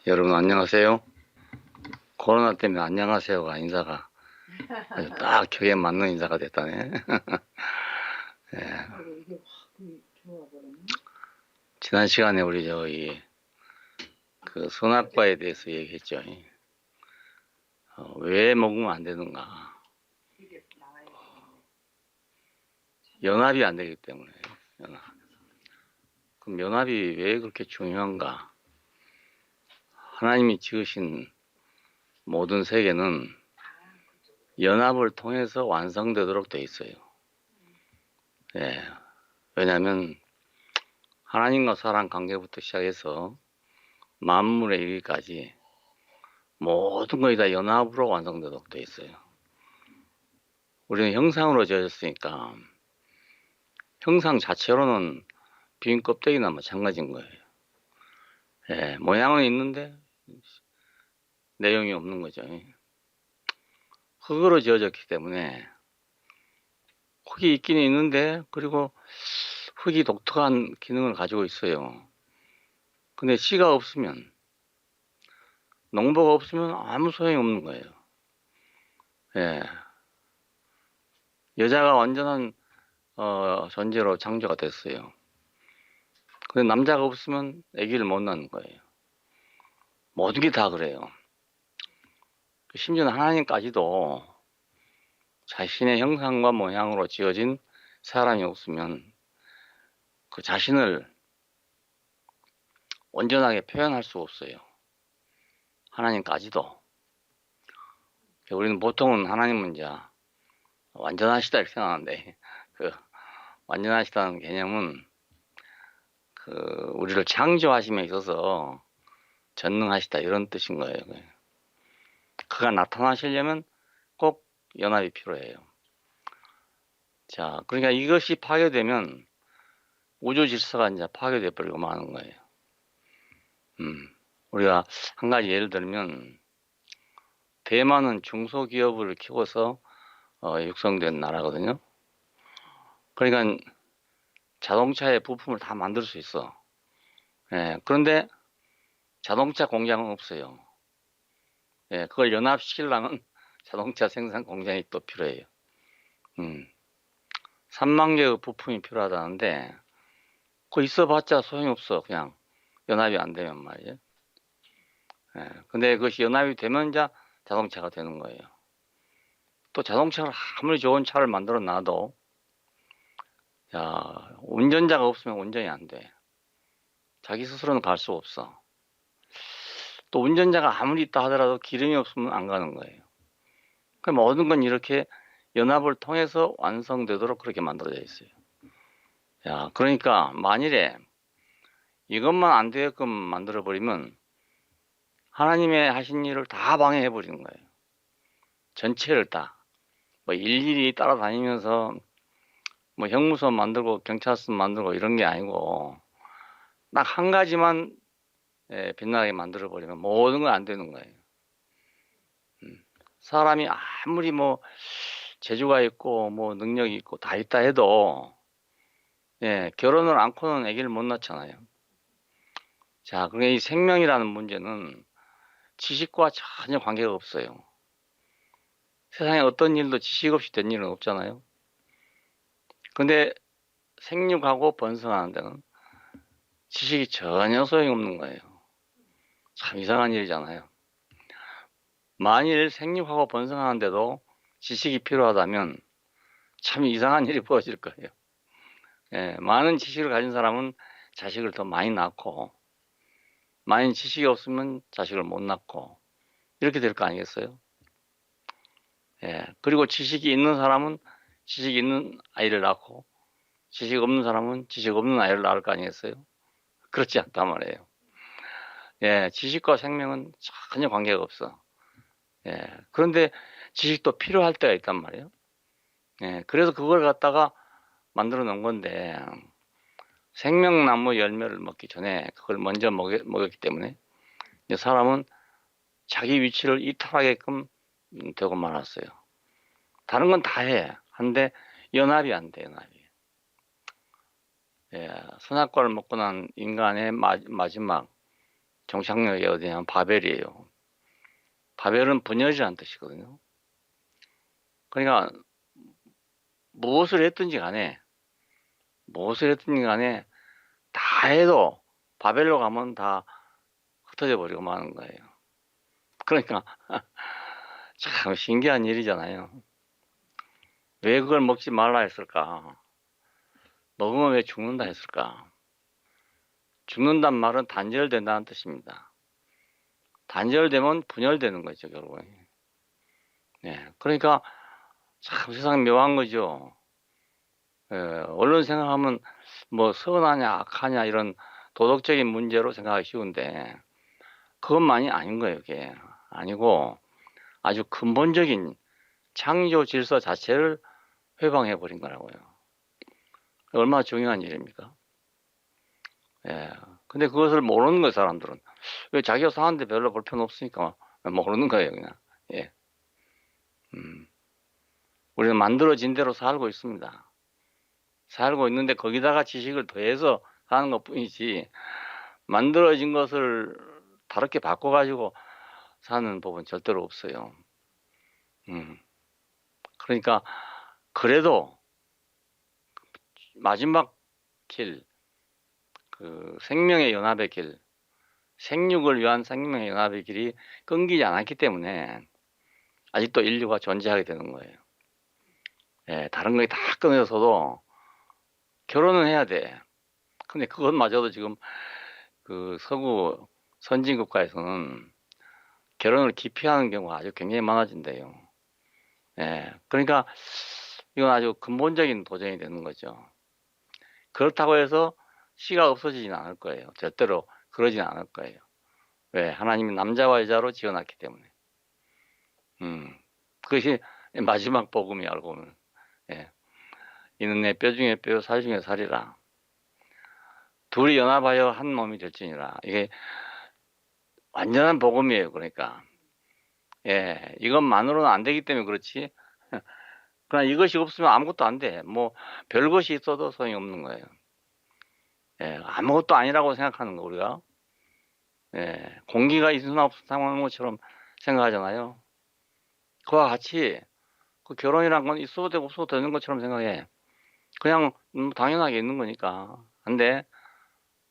여러분 안녕하세요. 코로나 때문에 안녕하세요가 인사가 아주 딱 격에 맞는 인사가 됐다네. 예, 지난 시간에 우리 저기 그 선악과에 대해서 얘기했죠. 왜 먹으면 안 되는가? 연합이 안 되기 때문에. 연합. 그럼 연합이 왜 그렇게 중요한가? 하나님이 지으신 모든 세계는 연합을 통해서 완성되도록 돼 있어요. 예, 왜냐하면 하나님과 사람 관계부터 시작해서 만물에 이르기까지 모든 것이 다 연합으로 완성되도록 돼 있어요. 우리는 형상으로 지어졌으니까 형상 자체로는 빈 껍데기나 마찬가지인 거예요. 예, 모양은 있는데 내용이 없는 거죠. 흙으로 지어졌기 때문에 흙이 있긴 있는데, 그리고 흙이 독특한 기능을 가지고 있어요. 근데 씨가 없으면, 농부가 없으면 아무 소용이 없는 거예요. 예, 여자가 완전한 존재로 창조가 됐어요. 근데 남자가 없으면 아기를 못 낳는 거예요. 모든 게 다 그래요. 심지어 하나님까지도 자신의 형상과 모양으로 지어진 사람이 없으면 그 자신을 온전하게 표현할 수 없어요. 하나님까지도. 우리는 보통은 하나님은 이제 완전하시다 이렇게 생각하는데, 그 완전하시다는 개념은 그 우리를 창조하심에 있어서 전능하시다 이런 뜻인 거예요. 그가 나타나시려면 꼭 연합이 필요해요. 자, 그러니까 이것이 파괴되면 우주 질서가 이제 파괴돼 버리고 마는 거예요. 우리가 한 가지 예를 들면, 대만은 중소기업을 키워서 육성된 나라거든요. 그러니까 자동차의 부품을 다 만들 수 있어. 예, 그런데 자동차 공장은 없어요. 예, 그걸 연합시키려면 자동차 생산 공장이 또 필요해요. 3만 개의 부품이 필요하다는데, 그거 있어봤자 소용이 없어. 그냥 연합이 안 되면 말이에요. 예, 근데 그것이 연합이 되면 이제 자동차가 되는 거예요. 또 자동차를 아무리 좋은 차를 만들어 놔도, 야, 운전자가 없으면 운전이 안 돼. 자기 스스로는 갈 수 없어. 또 운전자가 아무리 있다 하더라도 기름이 없으면 안 가는 거예요. 그 모든 건 이렇게 연합을 통해서 완성되도록 그렇게 만들어져 있어요. 야, 그러니까 만일에 이것만 안 되게끔 만들어 버리면 하나님의 하신 일을 다 방해해 버리는 거예요. 전체를 다. 뭐 일일이 따라다니면서 뭐 형무소 만들고 경찰서 만들고 이런 게 아니고, 딱 한 가지만 빛나게 만들어 버리면 모든 건 안 되는 거예요. 사람이 아무리 뭐 재주가 있고 뭐 능력이 있고 다 있다 해도, 예, 결혼을 않고는 아기를 못 낳잖아요. 자, 그러니까 이 생명이라는 문제는 지식과 전혀 관계가 없어요. 세상에 어떤 일도 지식 없이 된 일은 없잖아요. 근데 생육하고 번성하는 데는 지식이 전혀 소용이 없는 거예요. 참 이상한 일이잖아요. 만일 생육하고 번성하는데도 지식이 필요하다면 참 이상한 일이 벌어질 거예요. 예, 많은 지식을 가진 사람은 자식을 더 많이 낳고, 많은 지식이 없으면 자식을 못 낳고, 이렇게 될 거 아니겠어요? 예, 그리고 지식이 있는 사람은 지식 있는 아이를 낳고, 지식 없는 사람은 지식 없는 아이를 낳을 거 아니겠어요? 그렇지 않단 말이에요. 예, 지식과 생명은 전혀 관계가 없어. 예, 그런데 지식도 필요할 때가 있단 말이에요. 예, 그래서 그걸 갖다가 만들어 놓은 건데, 생명나무 열매를 먹기 전에 그걸 먼저 먹였기 때문에 사람은 자기 위치를 이탈하게끔 되고 말았어요. 다른 건 다 해. 한데 연합이 안 돼, 연합이. 예, 선악과를 먹고 난 인간의 마지막 종착역이 어디냐면 바벨이에요. 바벨은 분열이라는 뜻이거든요. 그러니까 무엇을 했든지 간에 다 해도 바벨로 가면 다 흩어져 버리고 마는 거예요. 그러니까 참 신기한 일이잖아요. 왜 그걸 먹지 말라 했을까? 먹으면 왜 죽는다 했을까? 죽는단 말은 단절된다는 뜻입니다. 단절되면 분열되는 거죠, 결국은. 네, 그러니까 참 세상 묘한 거죠. 예, 언론 생각하면 뭐 선하냐 악하냐 이런 도덕적인 문제로 생각하기 쉬운데 그것만이 아닌 거예요, 이게. 아니고 아주 근본적인 창조 질서 자체를 회방해 버린 거라고요. 얼마나 중요한 일입니까? 예. 근데 그것을 모르는 거예요, 사람들은. 왜 자기가 사는데 별로 볼편 없으니까 모르는 거예요, 그냥. 예. 우리는 만들어진 대로 살고 있습니다. 살고 있는데 거기다가 지식을 더해서 사는 것 뿐이지, 만들어진 것을 다르게 바꿔가지고 사는 법은 절대로 없어요. 그러니까, 그래도 마지막 길, 그 생명의 연합의 길, 생육을 위한 생명의 연합의 길이 끊기지 않았기 때문에 아직도 인류가 존재하게 되는 거예요. 예, 다른 거에 다 끊어져서도 결혼은 해야 돼. 근데 그것마저도 지금 그 서구 선진 국가에서는 결혼을 기피하는 경우가 아주 굉장히 많아진대요. 예, 그러니까 이건 아주 근본적인 도전이 되는 거죠. 그렇다고 해서 시가 없어지진 않을 거예요. 절대로 그러진 않을 거예요. 왜? 하나님이 남자와 여자로 지어놨기 때문에. 그것이 마지막 복음이 알고 보면. 예. 이는 내 뼈 중에 뼈, 살 중에 살이라. 둘이 연합하여 한 몸이 될지니라. 이게 완전한 복음이에요. 그러니까. 예. 이것만으로는 안 되기 때문에 그렇지. 그러나 이것이 없으면 아무것도 안 돼. 뭐 별것이 있어도 소용이 없는 거예요. 예. 아무것도 아니라고 생각하는 거 우리가. 예. 공기가 있으나 없는 것처럼 생각하잖아요. 그와 같이 그 결혼이란 건 있어도 되고 없어도 되는 것처럼 생각해. 그냥 당연하게 있는 거니까. 근데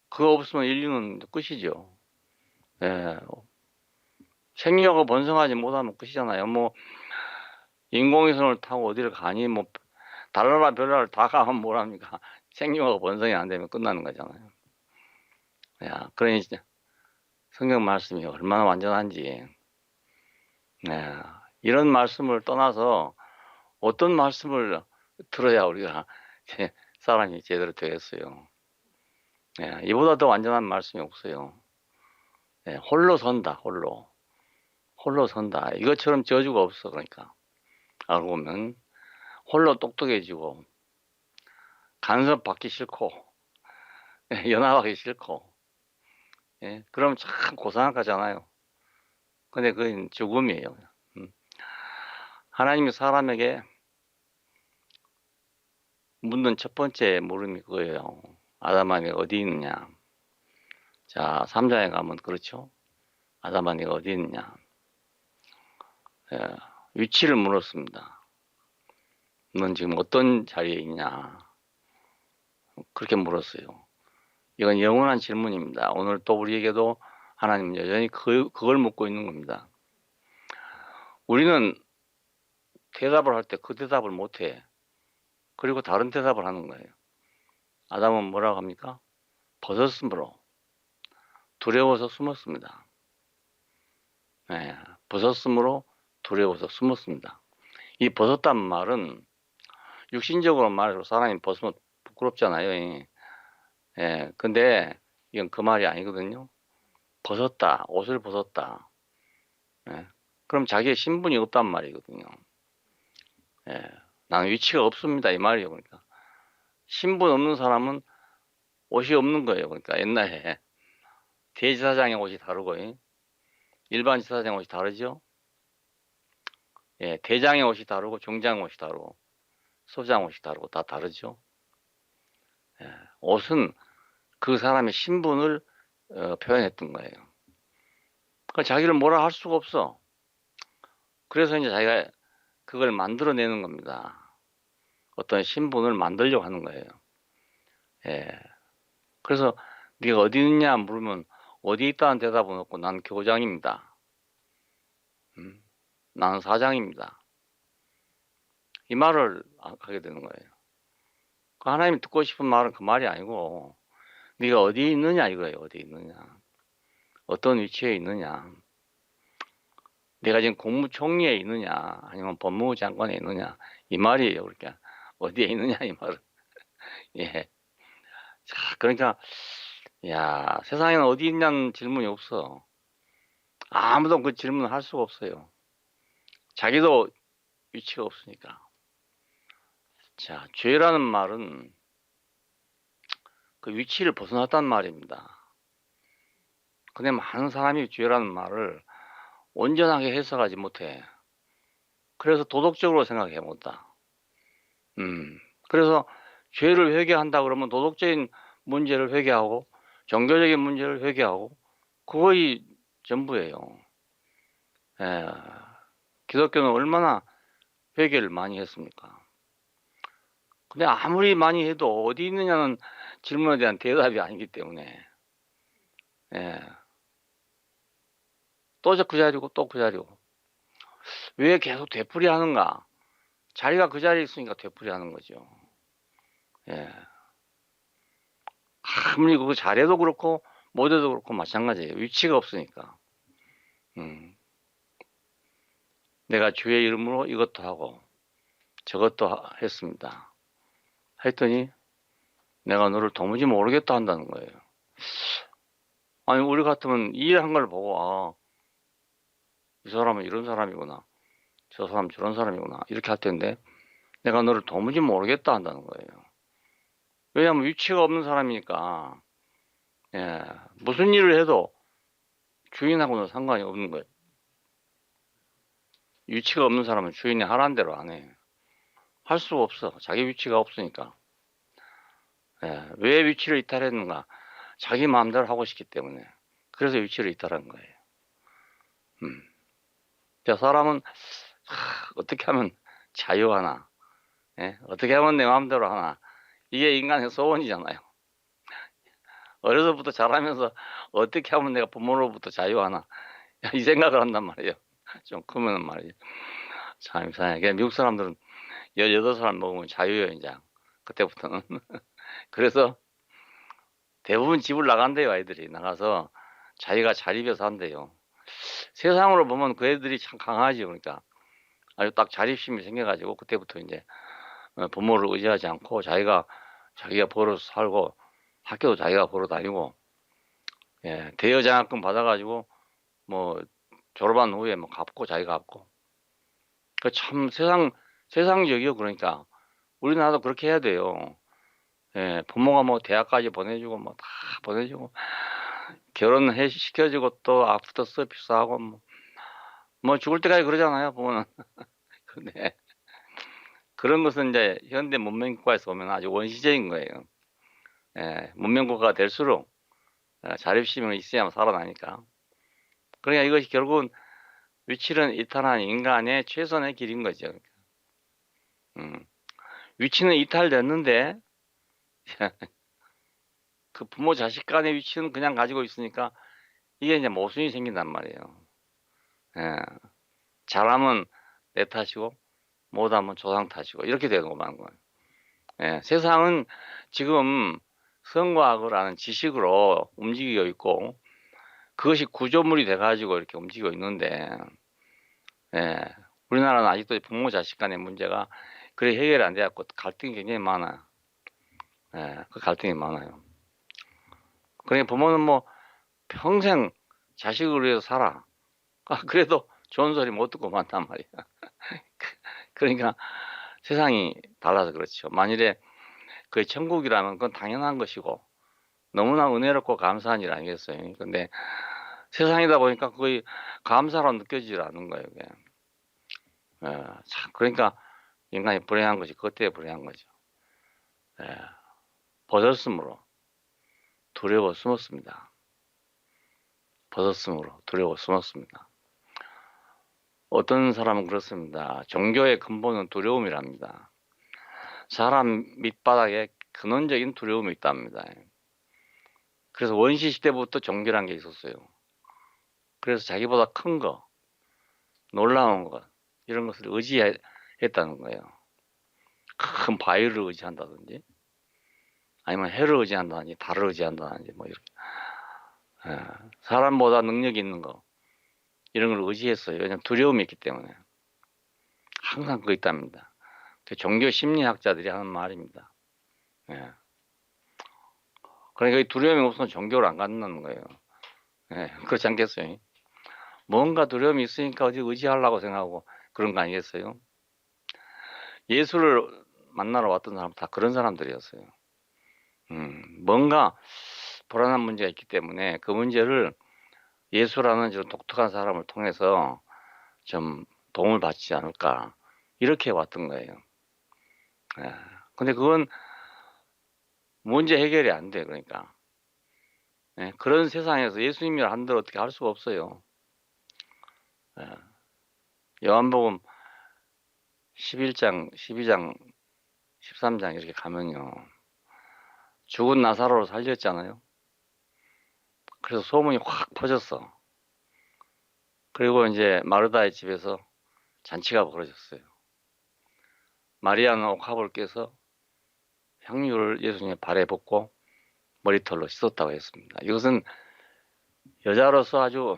그거 없으면 인류는 끝이죠. 예. 생명하고 번성하지 못하면 끝이잖아요. 뭐 인공위성을 타고 어디를 가니 뭐 달나라 별나라를 다 가면 뭐랍니까? 생명하고 번성이 안 되면 끝나는 거잖아요. 야, 그러니 성경 말씀이 얼마나 완전한지. 네, 이런 말씀을 떠나서 어떤 말씀을 들어야 우리가 사람이 제대로 되겠어요. 네, 이보다 더 완전한 말씀이 없어요. 네, 홀로 선다, 홀로 선다. 이것처럼 저주가 없어. 그러니까 알고 보면 홀로 똑똑해지고 간섭받기 싫고 연합하기 싫고, 예, 그럼 참 고상하잖아요. 근데 그건 죽음이에요. 하나님이 사람에게 묻는 첫 번째 물음이 그거예요. 아담아 네가 어디 있느냐. 자, 3장에 가면 그렇죠. 아담아 네가 어디 있느냐. 예, 위치를 물었습니다. 넌 지금 어떤 자리에 있냐. 그렇게 물었어요. 이건 영원한 질문입니다. 오늘 또 우리에게도 하나님은 여전히 그걸 묻고 있는 겁니다. 우리는 대답을 할 때 그 대답을 못해. 그리고 다른 대답을 하는 거예요. 아담은 뭐라고 합니까? 벗었으므로 두려워서 숨었습니다. 네, 벗었으므로 두려워서 숨었습니다. 이 벗었단 말은 육신적으로 말해서 사람이 벗으면 부끄럽잖아요. 예, 근데 이건 그 말이 아니거든요. 벗었다, 옷을 벗었다. 예, 그럼 자기의 신분이 없단 말이거든요. 예, 나는 위치가 없습니다. 이 말이에요. 그러니까 신분 없는 사람은 옷이 없는 거예요. 그러니까 옛날에 대지사장의 옷이 다르고 일반 지사장의 옷이 다르죠. 예, 대장의 옷이 다르고 중장의 옷이 다르고 소장 옷이 다르고 다 다르죠. 예, 옷은 그 사람의 신분을 표현했던 거예요. 그 자기를 뭐라 할 수가 없어. 그래서 이제 자기가 그걸 만들어내는 겁니다. 어떤 신분을 만들려고 하는 거예요. 예. 그래서 네가 어디 있느냐 물으면 어디 있다는 대답은 없고 난 교장입니다. 나는 사장입니다. 이 말을 하게 되는 거예요. 그 하나님이 듣고 싶은 말은 그 말이 아니고 네가 어디 있느냐 이거예요. 어디 있느냐. 어떤 위치에 있느냐. 내가 지금 국무총리에 있느냐 아니면 법무부 장관에 있느냐 이 말이에요. 그러니까 어디에 있느냐 이 말은. 예. 자, 그러니까 야 세상에는 어디 있냐는 질문이 없어. 아무도 그 질문을 할 수가 없어요. 자기도 위치가 없으니까. 자, 죄라는 말은 그 위치를 벗어났단 말입니다. 근데 많은 사람이 죄라는 말을 온전하게 해석하지 못해. 그래서 도덕적으로 생각해 못다. 그래서 죄를 회개한다 그러면 도덕적인 문제를 회개하고 종교적인 문제를 회개하고 그거이 전부예요. 예. 기독교는 얼마나 회개를 많이 했습니까? 근데 아무리 많이 해도 어디 있느냐는 질문에 대한 대답이 아니기 때문에 예. 또 그 자리고 또 그 자리고 왜 계속 되풀이하는가? 자리가 그 자리에 있으니까 되풀이하는 거죠. 예. 아무리 그 잘해도 그렇고 못해도 그렇고 마찬가지예요. 위치가 없으니까. 내가 주의 이름으로 이것도 하고 저것도 했습니다. 했더니 내가 너를 도무지 모르겠다 한다는 거예요. 아니 우리 같으면 이 일 한 걸 보고 이 사람은 이런 사람이구나. 저 사람 저런 사람이구나. 이렇게 할 텐데 내가 너를 도무지 모르겠다 한다는 거예요. 왜냐하면 위치가 없는 사람이니까 예, 무슨 일을 해도 주인하고는 상관이 없는 거예요. 위치가 없는 사람은 주인이 하라는 대로 안 해. 할 수가 없어. 자기 위치가 없으니까. 예, 왜 위치를 이탈했는가? 자기 마음대로 하고 싶기 때문에. 그래서 위치를 이탈한 거예요. 자, 사람은 어떻게 하면 자유하나? 예? 어떻게 하면 내 마음대로 하나? 이게 인간의 소원이잖아요. 어려서부터 자라면서 어떻게 하면 내가 부모로부터 자유하나? 이 생각을 한단 말이에요. 좀 크면 말이에요. 참 이상해. 미국 사람들은 18살 먹으면 자유여행자. 그때부터는. 그래서 대부분 집을 나간대요, 아이들이. 나가서 자기가 자립해서 한대요. 세상으로 보면 그 애들이 참 강하지, 그러니까. 아주 딱 자립심이 생겨가지고, 그때부터 이제 부모를 의지하지 않고 자기가 벌어서 살고, 학교도 자기가 벌어 다니고, 예, 대여장학금 받아가지고, 뭐, 졸업한 후에 뭐 갚고, 자기가 갚고. 그 참 세상적이요, 그러니까. 우리나라도 그렇게 해야 돼요. 예, 부모가 뭐 대학까지 보내주고, 뭐 다 보내주고, 결혼해 시켜주고 또 아프터 서비스하고 뭐 죽을 때까지 그러잖아요, 부모는. 근데 그런 것은 이제 현대 문명국가에서 보면 아주 원시적인 거예요. 예, 문명국가가 될수록 자립심이 있어야만 살아나니까. 그러니까 이것이 결국은 위치는 이탈한 인간의 최선의 길인 거죠. 음, 위치는 이탈됐는데 그 부모 자식 간의 위치는 그냥 가지고 있으니까 이게 이제 모순이 생긴단 말이에요. 예, 잘하면 내 탓이고 못하면 조상 탓이고 이렇게 되는 거만 거예요. 예, 세상은 지금 성과학이라는 지식으로 움직이고 있고 그것이 구조물이 돼가지고 이렇게 움직이고 있는데 예, 우리나라는 아직도 부모 자식 간의 문제가 그래 해결이 안 돼갖고 갈등이 굉장히 많아요. 예, 그 갈등이 많아요. 그러니까 부모는 뭐 평생 자식을 위해서 살아. 그래도 좋은 소리 못 듣고 많단 말이야. 그러니까 세상이 달라서 그렇죠. 만일에 그 천국이라면 그건 당연한 것이고 너무나 은혜롭고 감사한 일 아니겠어요. 근데 세상이다 보니까 거의 감사로 느껴지질 않는 거예요. 참 그러니까 인간이 불행한 것이 그것 때문에 불행한 거죠. 벗었으므로 두려워 숨었습니다. 벗었으므로 두려워 숨었습니다. 어떤 사람은 그렇습니다. 종교의 근본은 두려움이랍니다. 사람 밑바닥에 근원적인 두려움이 있답니다. 그래서 원시 시대부터 종교란 게 있었어요. 그래서 자기보다 큰 거, 놀라운 것, 이런 것을 의지했다는 거예요. 큰 바위를 의지한다든지, 아니면 해를 의지한다든지, 달을 의지한다든지, 뭐 이렇게. 사람보다 능력이 있는 거, 이런 걸 의지했어요. 왜냐하면 두려움이 있기 때문에. 항상 그거 있답니다. 종교 심리학자들이 하는 말입니다. 예. 그러니까 이 두려움이 없으면 종교를 안 갖는다는 거예요. 예. 그렇지 않겠어요? 뭔가 두려움이 있으니까 어디 의지하려고 생각하고 그런 거 아니겠어요? 예수를 만나러 왔던 사람 다 그런 사람들이었어요. 뭔가 불안한 문제가 있기 때문에 그 문제를 예수라는 저 독특한 사람을 통해서 좀 도움을 받지 않을까 이렇게 왔던 거예요. 예. 근데 그건 문제 해결이 안 돼. 그러니까 그런 세상에서 예수님이 한들 어떻게 할 수가 없어요. 요한복음 11장, 12장, 13장 이렇게 가면요. 죽은 나사로를 살렸잖아요. 그래서 소문이 확 퍼졌어. 그리고 이제 마르다의 집에서 잔치가 벌어졌어요. 마리아는 옥합을 깨서 향유를 예수님의 발에 붓고 머리털로 씻었다고 했습니다. 이것은 여자로서 아주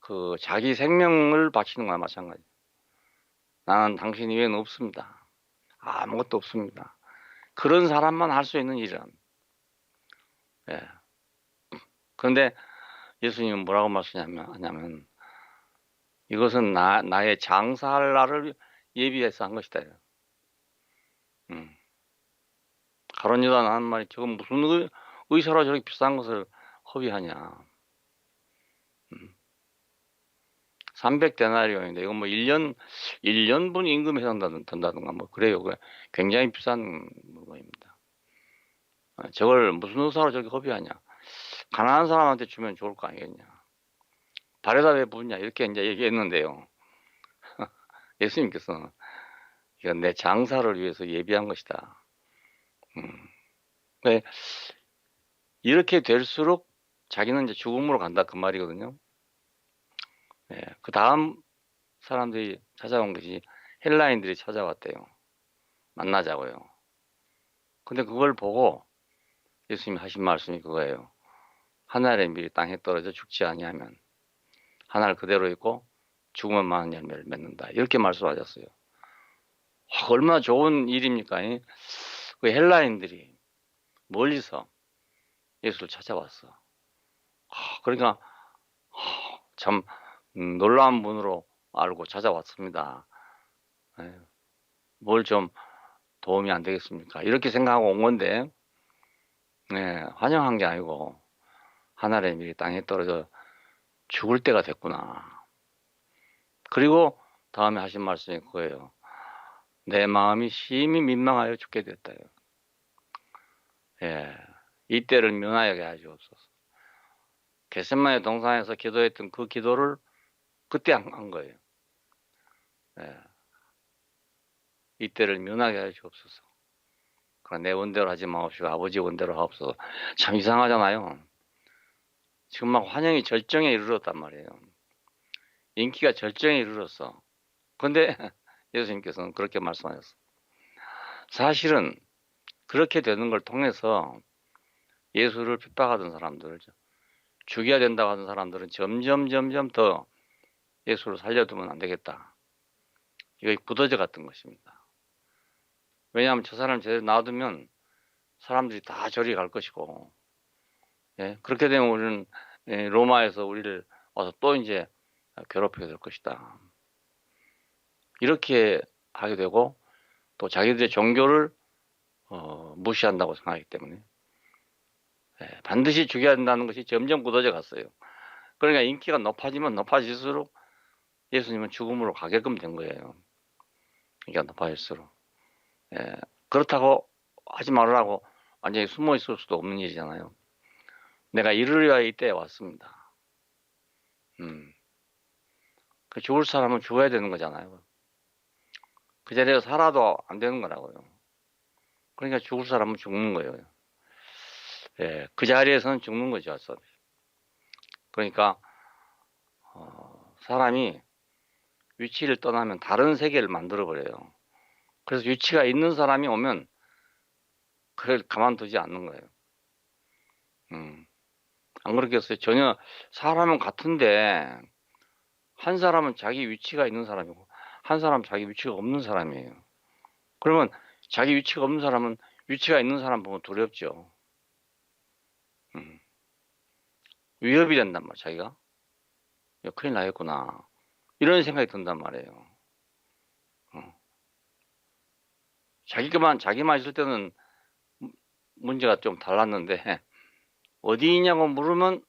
그 자기 생명을 바치는 거나 마찬가지. 나는 당신 이외에는 없습니다. 아무것도 없습니다. 그런 사람만 할 수 있는 일이랍니다. 예. 그런데 예수님은 뭐라고 말씀하냐면 이것은 나의 장사할 날을 예비해서 한 것이다. 가론 유다는 하는 말이 저건 무슨 의사로 저렇게 비싼 것을 허비하냐. 300데나리온인데 이건 뭐 1년분 임금 해당된다든가 뭐 그래요. 굉장히 비싼 물건입니다. 저걸 무슨 의사로 저렇게 허비하냐. 가난한 사람한테 주면 좋을 거 아니겠냐. 발에다 왜 부냐 이렇게 이제 얘기했는데요. 예수님께서는 이건 내 장사를 위해서 예비한 것이다. 왜 이렇게 될수록 자기는 이제 죽음으로 간다 그 말이거든요. 그 다음 사람들이 찾아온 것이 헬라인들이 찾아왔대요. 만나자고요. 근데 그걸 보고 예수님이 하신 말씀이 그거예요. 하늘의 밀이 땅에 떨어져 죽지 아니하면 하늘 그대로 있고 죽으면 많은 열매를 맺는다. 이렇게 말씀하셨어요. 얼마나 좋은 일입니까? 그 헬라인들이 멀리서 예수를 찾아왔어. 그러니까 참 놀라운 분으로 알고 찾아왔습니다. 뭘 좀 도움이 안 되겠습니까? 이렇게 생각하고 온 건데 환영한 게 아니고 하늘의 밀이 땅에 떨어져 죽을 때가 됐구나. 그리고 다음에 하신 말씀이 그거예요. 내 마음이 심히 민망하여 죽게 됐다요. 이때를 면하게 하시옵소서. 겟세마네 동산에서 기도했던 그 기도를 그때 한 거예요. 이때를 면하게 하시옵소서. 그러나 내 원대로 하지 마옵시고 아버지 원대로 하옵소서. 참 이상하잖아요. 지금 막 환영이 절정에 이르렀단 말이에요. 인기가 절정에 이르렀어. 근데 예수님께서는 그렇게 말씀하셨어. 사실은 그렇게 되는 걸 통해서 예수를 핍박하던 사람들, 죽여야 된다고 하던 사람들은 점점 더 예수를 살려두면 안 되겠다. 이거 굳어져 갔던 것입니다. 왜냐하면 저 사람 제대로 놔두면 사람들이 다 저리 갈 것이고, 그렇게 되면 우리는 로마에서 우리를 와서 또 이제 괴롭히게 될 것이다. 이렇게 하게 되고 또 자기들의 종교를 무시한다고 생각하기 때문에 반드시 죽여야 된다는 것이 점점 굳어져 갔어요. 그러니까 인기가 높아지면 높아질수록 예수님은 죽음으로 가게끔 된 거예요. 인기가 높아질수록. 그렇다고 하지 말으라고 완전히 숨어 있을 수도 없는 일이잖아요. 내가 이르려 이때에 왔습니다. 그 죽을 사람은 죽어야 되는 거잖아요. 그 자리에서 살아도 안 되는 거라고요. 그러니까 죽을 사람은 죽는 거예요. 예, 그 자리에서는 죽는 거죠. 그러니까 사람이 위치를 떠나면 다른 세계를 만들어 버려요. 그래서 위치가 있는 사람이 오면 그걸 가만두지 않는 거예요. 안 그렇겠어요? 전혀 사람은 같은데 한 사람은 자기 위치가 있는 사람이고 한 사람은 자기 위치가 없는 사람이에요. 그러면 자기 위치가 없는 사람은 위치가 있는 사람 보면 두렵죠. 위협이 된단 말이에요. 자기가 야, 큰일 나겠구나 이런 생각이 든단 말이에요. 자기만 있을 때는 문제가 좀 달랐는데 어디 있냐고 물으면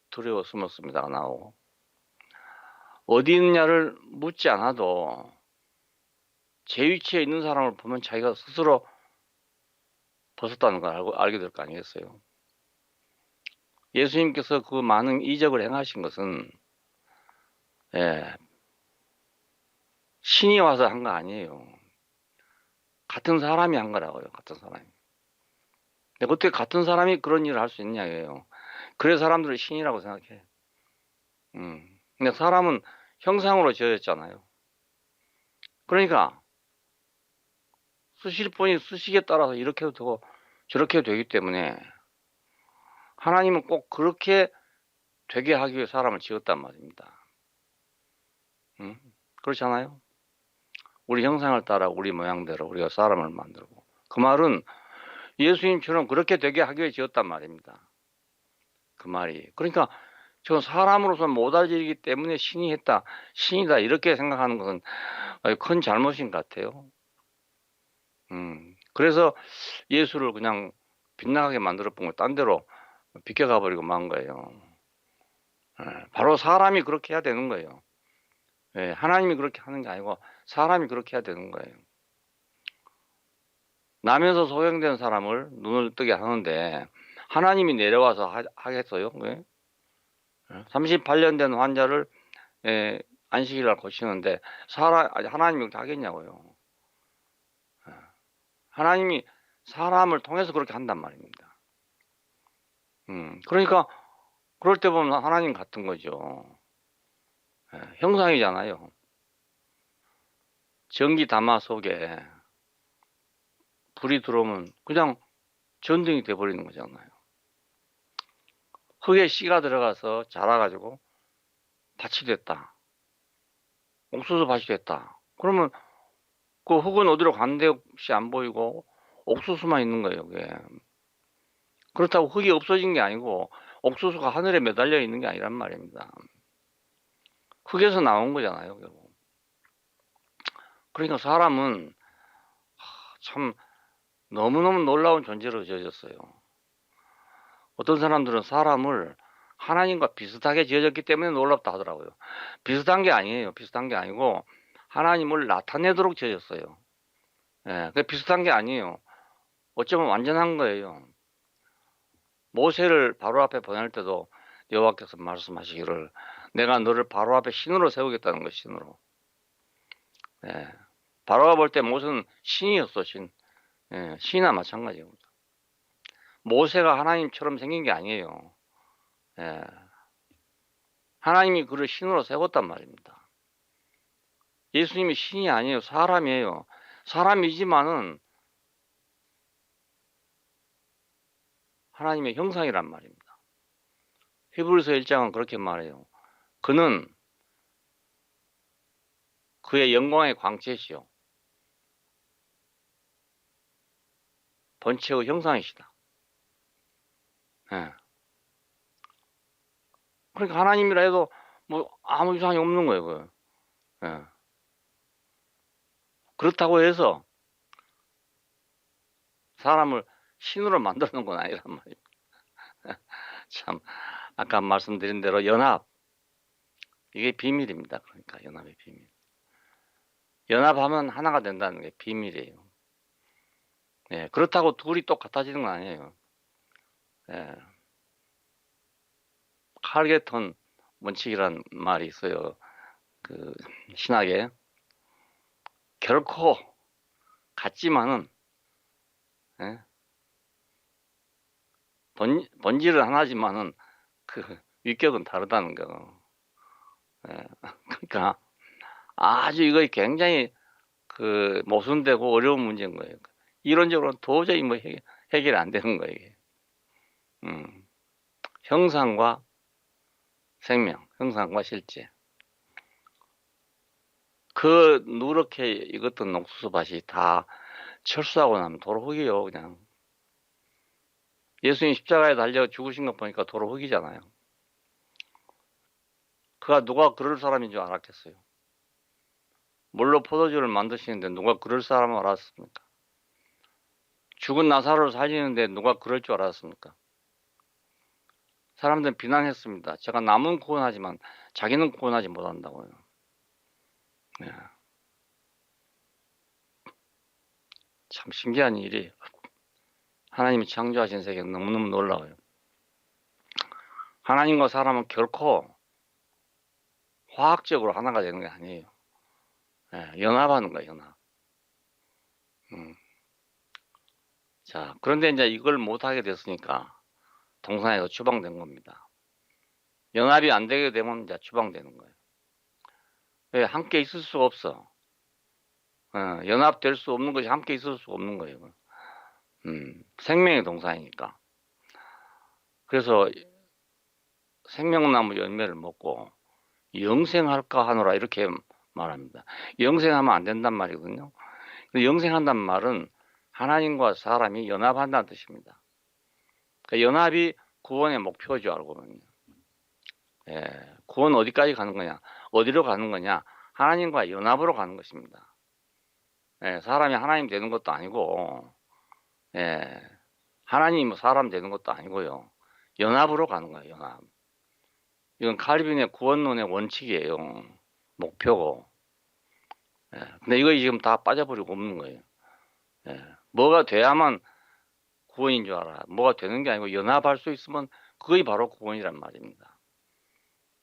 두려워 숨었습니다가 나오고 어디 있느냐를 묻지 않아도 제 위치에 있는 사람을 보면 자기가 스스로 벗었다는 걸 알게 될 거 아니겠어요. 예수님께서 그 많은 이적을 행하신 것은 신이 와서 한 거 아니에요. 같은 사람이 한 거라고요. 같은 사람이. 근데 어떻게 같은 사람이 그런 일을 할 수 있냐예요. 그래서 사람들을 신이라고 생각해. 근데 사람은 형상으로 지어졌잖아요. 그러니까 쓰실 분이 쓰시기에 따라서 이렇게 해도 되고 저렇게 해도 되기 때문에 하나님은 꼭 그렇게 되게 하기 위해 사람을 지었단 말입니다. 그렇잖아요. 우리 형상을 따라 우리 모양대로 우리가 사람을 만들고 그 말은 예수님처럼 그렇게 되게 하기 위해 지었단 말입니다. 그 말이. 그러니까 저 사람으로서 못알지기 때문에 신이 했다, 신이다 이렇게 생각하는 것은 큰 잘못인 것 같아요. 그래서 예수를 그냥 빗나가게 만들어 본걸 딴 데로 비껴가 버리고 만 거예요. 바로 사람이 그렇게 해야 되는 거예요. 하나님이 그렇게 하는 게 아니고 사람이 그렇게 해야 되는 거예요. 남에서 소형된 사람을 눈을 뜨게 하는데 하나님이 내려와서 하겠어요? 왜? 38년 된 환자를 안식일 날 고치는데 하나님이 그렇게 하겠냐고요. 하나님이 사람을 통해서 그렇게 한단 말입니다. 그러니까 그럴 때 보면 하나님 같은 거죠. 형상이잖아요. 전기 담화 속에 불이 들어오면 그냥 전등이 돼버리는 거잖아요. 흙에 씨가 들어가서 자라가지고 밭이 됐다. 옥수수 밭이 됐다. 그러면 그 흙은 어디로 가는 데 없이 안 보이고 옥수수만 있는 거예요. 그게. 그렇다고 흙이 없어진 게 아니고 옥수수가 하늘에 매달려 있는 게 아니란 말입니다. 흙에서 나온 거잖아요. 결국. 그러니까 사람은 참 너무너무 놀라운 존재로 지어졌어요. 어떤 사람들은 사람을 하나님과 비슷하게 지어졌기 때문에 놀랍다 하더라고요. 비슷한 게 아니에요. 비슷한 게 아니고 하나님을 나타내도록 지어졌어요. 그 비슷한 게 아니에요. 어쩌면 완전한 거예요. 모세를 바로 앞에 보낼 때도 여호와께서 말씀하시기를 내가 너를 바로 앞에 신으로 세우겠다는 거 신으로. 바로가 볼 때 모세는 신이었어 신. 신이나 마찬가지입니다. 모세가 하나님처럼 생긴 게 아니에요. 하나님이 그를 신으로 세웠단 말입니다. 예수님이 신이 아니에요. 사람이에요. 사람이지만은 하나님의 형상이란 말입니다. 히브리서 1장은 그렇게 말해요. 그는 그의 영광의 광채시요 번체의 형상이시다. 그러니까 하나님이라 해도 뭐 아무 이상이 없는 거예요. 그렇다고 해서 사람을 신으로 만드는 건 아니란 말입니다. 참 아까 말씀드린 대로 연합 이게 비밀입니다. 그러니까 연합의 비밀. 연합하면 하나가 된다는 게 비밀이에요. 그렇다고 둘이 똑같아지는 건 아니에요. 칼게턴 원칙이란 말이 있어요. 그 신학에 결코 같지만은 예? 본질은 하나지만은 그 위격은 다르다는 거. 예. 그러니까 아주 이거 굉장히 그 모순되고 어려운 문제인 거예요. 이론적으로는 도저히 뭐 해결이 안 되는 거예요. 이게. 형상과 생명, 형상과 실제. 그 누렇게 익었던 옥수수밭이 다 철수하고 나면 도로 흙이요, 그냥. 예수님 십자가에 달려 죽으신 거 보니까 도로 흙이잖아요. 그가 누가 그럴 사람인 줄 알았겠어요. 물로 포도주를 만드시는데 누가 그럴 사람을 알았습니까? 죽은 나사로를 살리는데 누가 그럴 줄 알았습니까? 사람들은 비난했습니다. 제가 남은 구원하지만 자기는 구원하지 못한다고요. 네. 참 신기한 일이에요. 하나님이 창조하신 세계는 너무너무 놀라워요. 하나님과 사람은 결코 화학적으로 하나가 되는 게 아니에요. 네, 연합하는 거예요, 연합. 자, 그런데 이제 이걸 못하게 됐으니까 동산에서 추방된 겁니다. 연합이 안 되게 되면 이제 추방되는 거예요. 왜? 함께 있을 수가 없어. 연합될 수 없는 것이 함께 있을 수 없는 거예요. 생명의 동산이니까. 그래서 생명나무 열매를 먹고 영생할까 하노라 이렇게 말합니다. 영생하면 안 된단 말이거든요. 영생한다는 말은 하나님과 사람이 연합한다는 뜻입니다. 그러니까 연합이 구원의 목표죠, 알고 보면. 예, 구원 어디까지 가는 거냐? 어디로 가는 거냐? 하나님과 연합으로 가는 것입니다. 예, 사람이 하나님 되는 것도 아니고, 예, 하나님 사람 되는 것도 아니고요. 연합으로 가는 거예요, 연합. 이건 칼빈의 구원론의 원칙이에요. 목표고. 예, 근데 이거 지금 다 빠져버리고 없는 거예요. 예, 뭐가 돼야만 구원인 줄 알아. 뭐가 되는 게 아니고 연합할 수 있으면 그게 바로 구원이란 말입니다.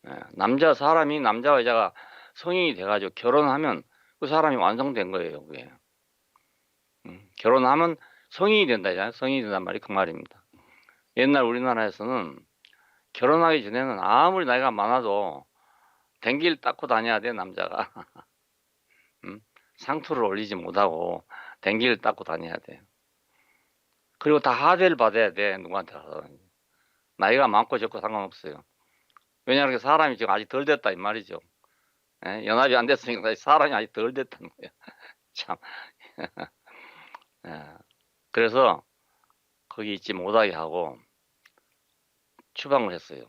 예, 사람이 남자와 여자가 성인이 돼가지고 결혼하면 그 사람이 완성된 거예요, 그게. 결혼하면 성인이 된다잖아요. 성인이 된단 말이 그 말입니다. 옛날 우리나라에서는 결혼하기 전에는 아무리 나이가 많아도 댕기를 닦고 다녀야 돼, 남자가. 상투를 올리지 못하고 댕기를 닦고 다녀야 돼. 그리고 다 하대를 받아야 돼, 누구한테 가서. 나이가 많고 적고 상관없어요. 왜냐하면 사람이 지금 아직 덜 됐다 이 말이죠. 예? 연합이 안 됐으니까 사람이 아직 덜 됐다는 거예요. 참. 예. 그래서 거기 있지 못하게 하고 추방을 했어요.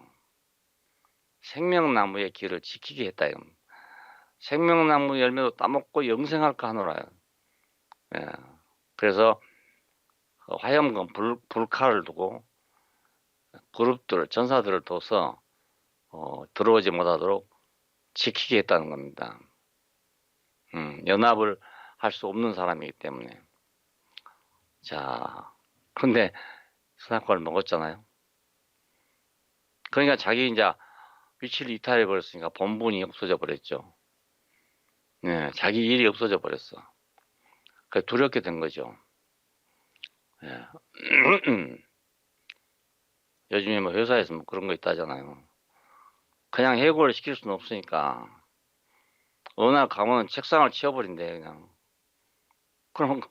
생명나무의 길을 지키게 했다. 생명나무 열매도 따먹고 영생할까 하노라요. 예. 그래서 화염검 불칼을 두고 그룹들 전사들을 둬서 들어오지 못하도록 지키게 했다는 겁니다. 연합을 할 수 없는 사람이기 때문에. 자, 근데 선악과를 먹었잖아요. 그러니까 자기 이제 위치를 이탈해 버렸으니까 본분이 없어져 버렸죠. 네, 자기 일이 없어져 버렸어. 그 두렵게 된 거죠. 예. 요즘에 뭐 회사에서 뭐 그런 거 있다잖아요. 그냥 해고를 시킬 수는 없으니까 어느 날 가면 책상을 치워버린대 그냥. 그럼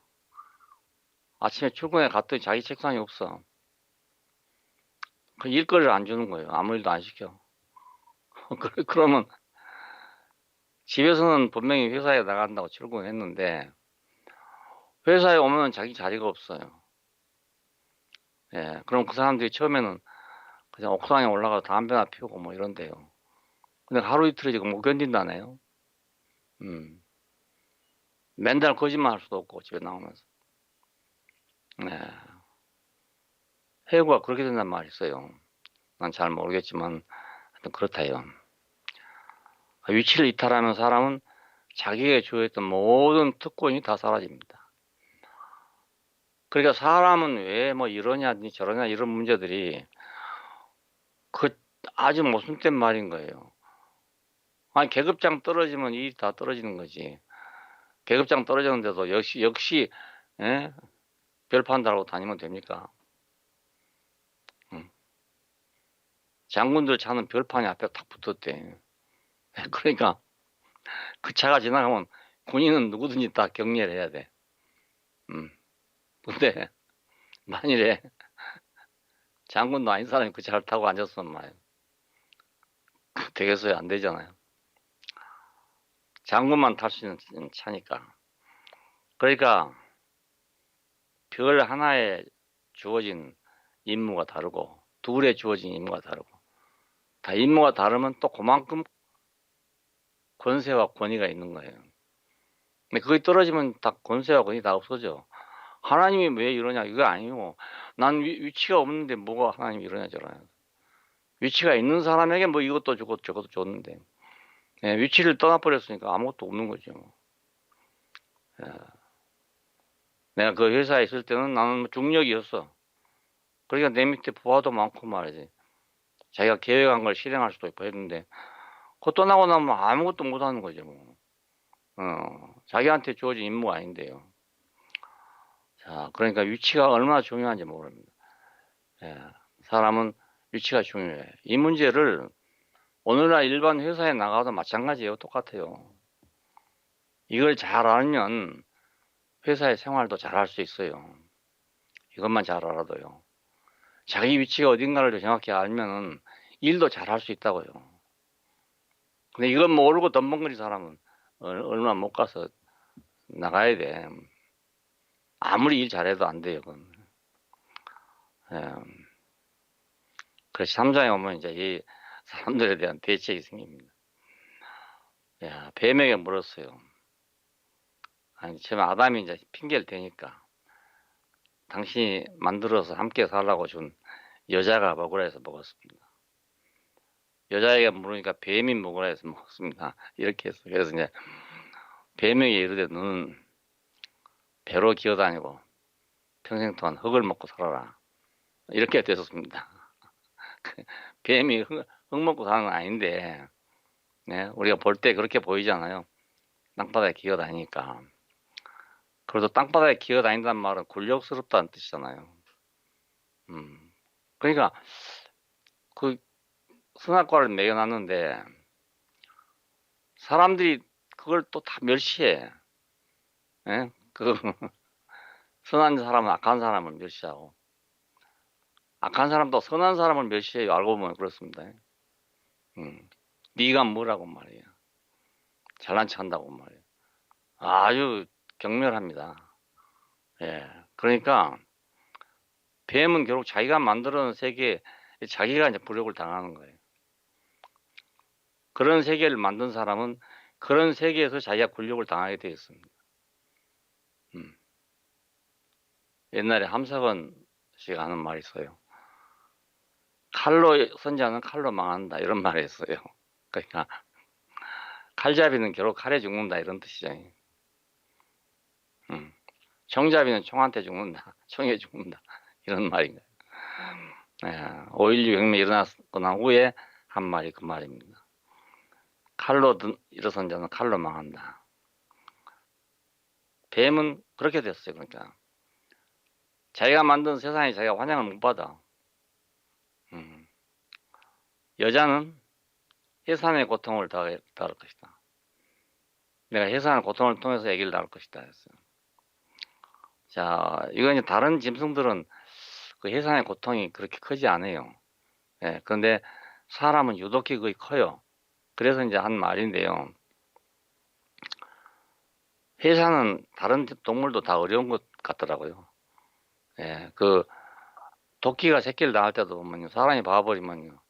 아침에 출근해 갔더니 자기 책상이 없어. 그 일거리를 안 주는 거예요. 아무 일도 안 시켜. 그러면 집에서는 분명히 회사에 나간다고 출근했는데 회사에 오면 자기 자리가 없어요. 예, 그럼 그 사람들이 처음에는 그냥 옥상에 올라가서 담배나 피우고 뭐 이런데요. 근데 하루 이틀을 지금 못 견딘다네요. 맨날 거짓말 할 수도 없고 집에 나오면서. 네. 해고가 그렇게 된단 말이 있어요. 난 잘 모르겠지만 하여튼 그렇다요. 위치를 이탈하면 사람은 자기에게 주어있던 모든 특권이 다 사라집니다. 그러니까 사람은 왜 뭐 이러냐 저러냐 이런 문제들이 그 아주 모순된 말인 거예요. 아니 계급장 떨어지면 일이 다 떨어지는 거지. 계급장 떨어졌는데도 역시 예? 별판 달고 다니면 됩니까? 음. 장군들 차는 별판이 앞에 탁 붙었대. 그러니까 그 차가 지나가면 군인은 누구든지 다 경례를 해야 돼. 근데 만일에 장군도 아닌 사람이 그 차를 타고 앉았으면 말이야. 되겠어요? 안 되잖아요. 장군만 탈 수 있는 차니까. 그러니까 별 하나에 주어진 임무가 다르고 둘에 주어진 임무가 다르고 다 임무가 다르면 또 그만큼 권세와 권위가 있는 거예요. 근데 그게 떨어지면 다 권세와 권위 다 없어져. 하나님이 왜 이러냐 이거 아니고 난 위치가 없는데 뭐가 하나님이 이러냐잖아요. 위치가 있는 사람에게 뭐 이것도 주고 저것도 줬는데 예, 위치를 떠나버렸으니까 아무것도 없는 거죠. 예. 내가 그 회사에 있을 때는 나는 중력이었어. 그러니까 내 밑에 부하도 많고 말이지. 자기가 계획한 걸 실행할 수도 있고 했는데 그거 떠나고 나면 아무것도 못하는 거죠. 뭐. 자기한테 주어진 임무가 아닌데요. 자, 그러니까 위치가 얼마나 중요한지 모릅니다. 예, 사람은 위치가 중요해. 이 문제를 오늘날 일반 회사에 나가도 마찬가지예요. 똑같아요. 이걸 잘 알면 회사의 생활도 잘 할 수 있어요. 이것만 잘 알아도요. 자기 위치가 어딘가를 정확히 알면은 일도 잘 할 수 있다고요. 근데 이건 모르고 덤벙거리 사람은 얼마 못 가서 나가야 돼. 아무리 일 잘해도 안 돼요, 그건. 예. 그래서 3장에 오면 이제 이 사람들에 대한 대책이 생깁니다. 야, 뱀에게 물었어요. 아니, 처음에 아담이 이제 핑계를 대니까 당신이 만들어서 함께 살라고 준 여자가 먹으라 해서 먹었습니다. 여자에게 물으니까 뱀이 먹으라 해서 먹었습니다. 이렇게 했어요. 그래서 이제 뱀에게 이르되 너는 배로 기어다니고 평생 동안 흙을 먹고 살아라. 이렇게 됐었습니다. 뱀이 흙 먹고 사는 건 아닌데, 네? 우리가 볼 때 그렇게 보이잖아요. 땅바닥에 기어다니니까. 그래도 땅바닥에 기어다닌다는 말은 굴욕스럽다는 뜻이잖아요. 그러니까 그 선악과를 매겨놨는데 사람들이 그걸 또 다 멸시해. 예? 그 선한 사람은 악한 사람을 멸시하고 악한 사람도 선한 사람을 멸시해요. 알고 보면 그렇습니다. 네가 뭐라고 말이에요. 잘난 척 한다고 말이에요. 아주 경멸합니다. 예. 그러니까 뱀은 결국 자기가 만들어 놓은 세계에 자기가 이제 굴욕을 당하는 거예요. 그런 세계를 만든 사람은 그런 세계에서 자기가 굴욕을 당하게 되어 있습니다. 옛날에 함석원 씨가 하는 말이 있어요. 칼로 선자는 칼로 망한다 이런 말을 했어요. 그러니까 칼잡이는 결국 칼에 죽는다 이런 뜻이잖아요. 총잡이는 총한테 죽는다, 총에 죽는다 이런 말인 거예요. 5.16 혁명이 일어났고 난 후에 한 말이 그 말입니다. 칼로 일어선 자는 칼로 망한다. 뱀은 그렇게 됐어요. 그러니까 자기가 만든 세상에 자기가 환영을 못 받아. 여자는 해산의 고통을 다룰 것이다. 내가 해산의 고통을 통해서 얘기를 나눌 것이다 했어요. 자, 이거 이제 다른 짐승들은 그 해산의 고통이 그렇게 크지 않아요. 예, 그런데 사람은 유독히 거의 커요. 그래서 이제 한 말인데요. 해산은 다른 동물도 다 어려운 것 같더라고요. 예, 그 도끼가 새끼를 낳을 때도 보면요, 사람이 봐버리면요,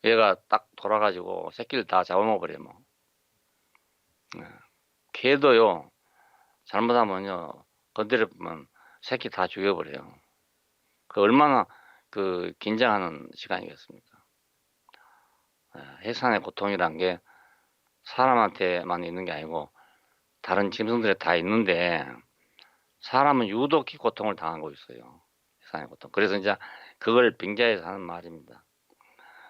얘가 딱 돌아가지고 새끼를 다 잡아먹어버려요. 뭐. 예, 개도요, 잘못하면요, 건드려보면 새끼 다 죽여버려요. 그 얼마나 그 긴장하는 시간이겠습니까? 해산의 고통이란 게 사람한테만 있는 게 아니고 다른 짐승들에 다 있는데 사람은 유독히 고통을 당하고 있어요. 해산의 고통. 그래서 이제 그걸 빙자해서 하는 말입니다.